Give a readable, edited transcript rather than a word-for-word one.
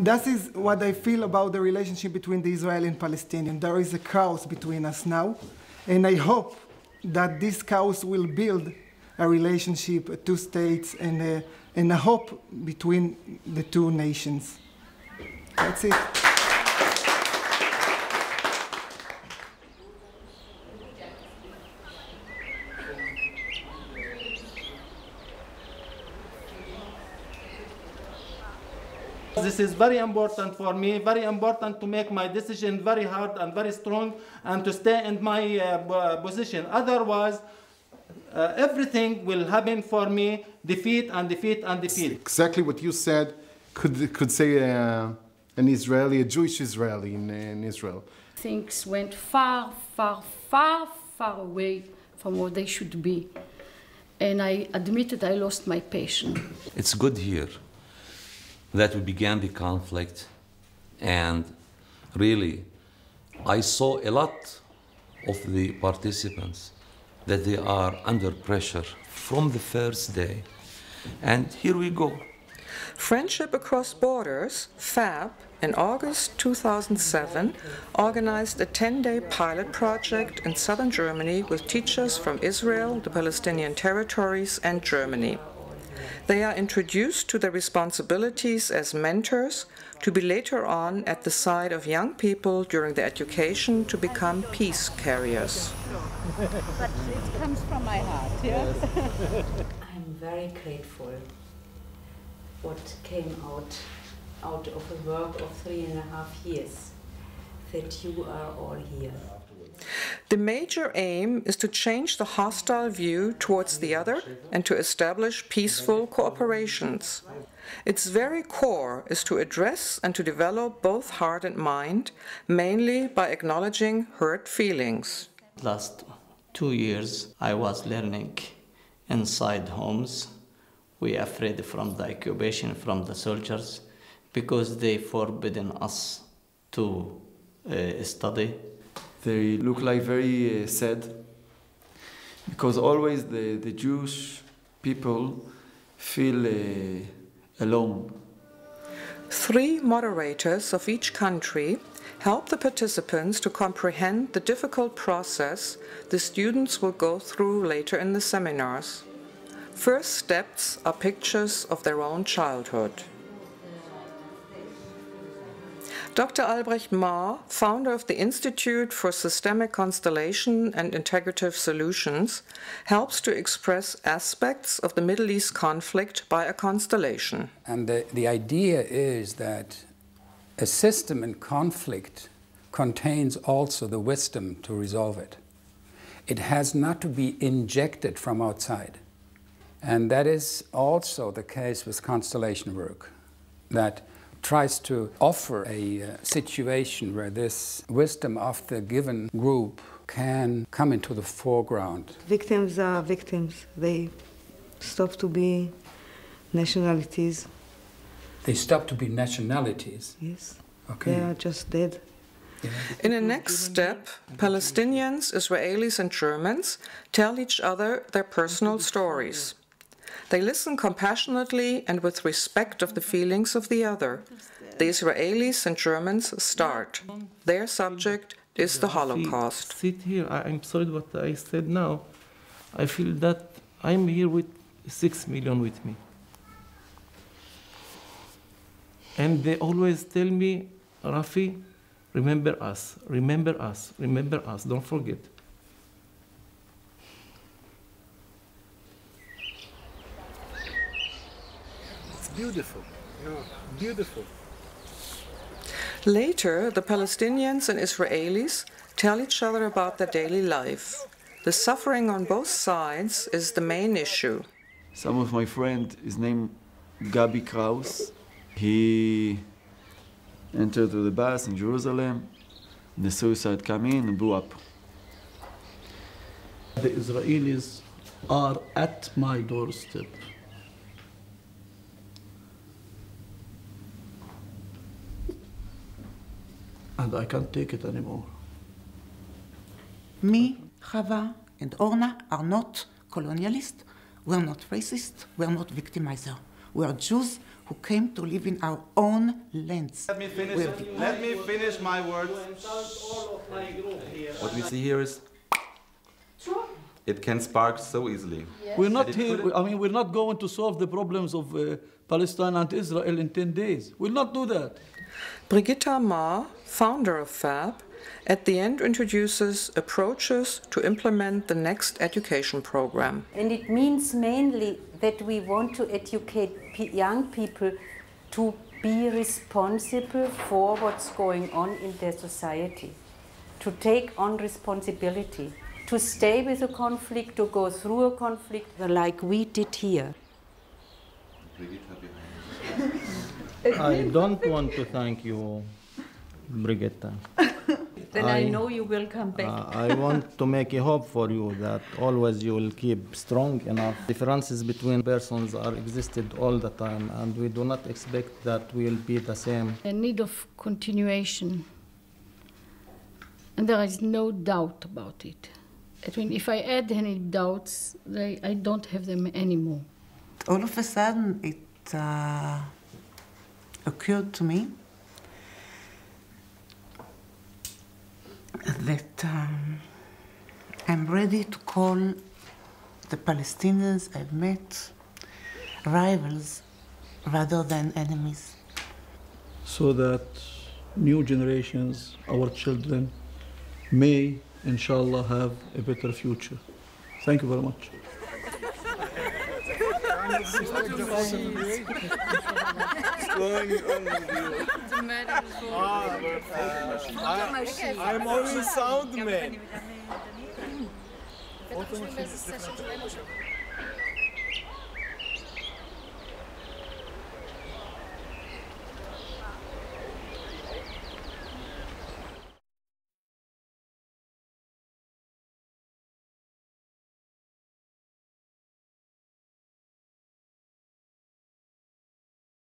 That is what I feel about the relationship between the Israeli and Palestinian. There is a chaos between us now, and I hope that this chaos will build a relationship, two states, and a hope between the two nations. That's it. This is very important for me, very important to make my decision very hard and very strong and to stay in my position. Otherwise, everything will happen for me, defeat and defeat and defeat. Exactly what you said could say an Israeli, a Jewish Israeli in Israel. Things went far, far, far, far away from what they should be. And I admitted I lost my patience. It's good here that we began the conflict, and really, I saw a lot of the participants that they are under pressure from the first day. And here we go. Friendship Across Borders, FAB, in August 2007, organized a 10-day pilot project in southern Germany with teachers from Israel, the Palestinian territories, and Germany. They are introduced to their responsibilities as mentors to be later on at the side of young people during their education to become peace carriers. But it comes from my heart, yeah? I'm very grateful what came out of a work of 3.5 years, that you are all here. The major aim is to change the hostile view towards the other and to establish peaceful cooperations. Its very core is to address and to develop both heart and mind, mainly by acknowledging hurt feelings. Last 2 years I was learning inside homes. We are afraid from the occupation from the soldiers because they forbidden us to study. They look like very sad, because always the Jewish people feel alone. 3 moderators of each country help the participants to comprehend the difficult process the students will go through later in the seminars. First steps are pictures of their own childhood. Dr. Albrecht Marr, founder of the Institute for Systemic Constellation and Integrative Solutions, helps to express aspects of the Middle East conflict by a constellation. And the idea is that a system in conflict contains also the wisdom to resolve it. It has not to be injected from outside. And that is also the case with constellation work, that tries to offer a situation where this wisdom of the given group can come into the foreground. Victims are victims. They stop to be nationalities. They stop to be nationalities? Yes. Okay. They are just dead. Yeah. In a next step, Palestinians, Israelis, and Germans tell each other their personal stories. They listen compassionately and with respect of the feelings of the other. The Israelis and Germans start. Their subject is the Holocaust. Sit here, I'm sorry what I said now. I feel that I'm here with 6 million with me. And they always tell me, Rafi, remember us, remember us, remember us, don't forget. Beautiful, yeah, beautiful. Later, the Palestinians and Israelis tell each other about their daily life. The suffering on both sides is the main issue. Some of my friend is named Gabi Kraus. He entered to the bus in Jerusalem. The suicide came in and blew up. The Israelis are at my doorstep. And I can't take it anymore. Me, Chava, and Orna are not colonialists. We're not racist. We're not victimizer. We're Jews who came to live in our own lands. Let me finish my words. What we see here is it can spark so easily. We're not here. I mean, we're not going to solve the problems of Palestine and Israel in 10 days. We'll not do that. Brigitta Ma, founder of FAB, at the end introduces approaches to implement the next education program. And it means mainly that we want to educate young people to be responsible for what's going on in their society, to take on responsibility, to stay with a conflict, to go through a conflict like we did here. I don't want to thank you, Brigitta. Then I know you will come back. I want to make a hope for you that always you will keep strong enough. Differences between persons are existed all the time, and we do not expect that we will be the same. A need of continuation, and there is no doubt about it. I mean, if I add any doubts, I don't have them anymore. All of a sudden, it occurred to me that I'm ready to call the Palestinians I've met rivals rather than enemies. So that new generations, our children, may, inshallah, have a better future. Thank you very much. I'm only sound man.